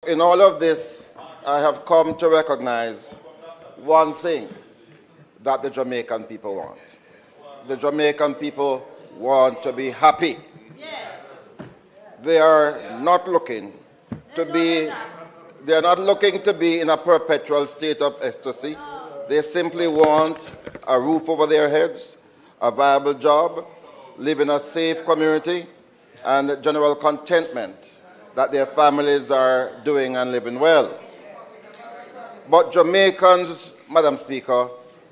in all of this, I have come to recognize one thing that the Jamaican people want. The Jamaican people want to be happy. They are not looking to be in a perpetual state of ecstasy. They simply want a roof over their heads, a viable job, live in a safe community, and general contentment that their families are doing and living well. But Jamaicans, Madam Speaker,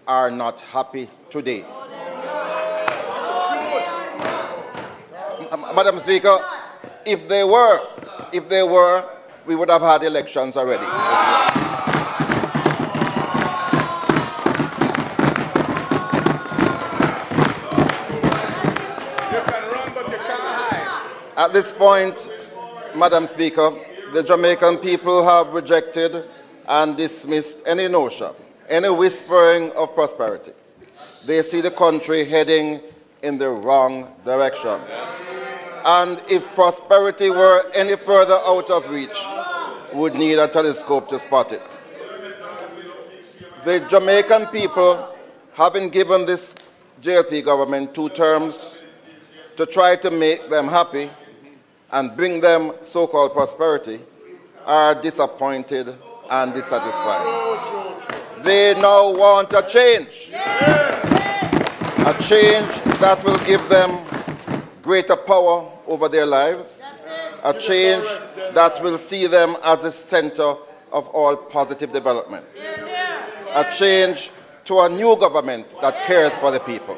are not happy today. Madam Speaker, if they were, we would have had elections already. At this point, Madam Speaker, the Jamaican people have rejected and dismissed any notion, any whispering of prosperity. They see the country heading in the wrong direction. And if prosperity were any further out of reach, we would need a telescope to spot it. The Jamaican people, having given this JLP government 2 terms to try to make them happy and bring them so-called prosperity, are disappointed and dissatisfied. They now want a change. A change that will give them greater power over their lives, a change that will see them as the center of all positive development, a change to a new government that cares for the people.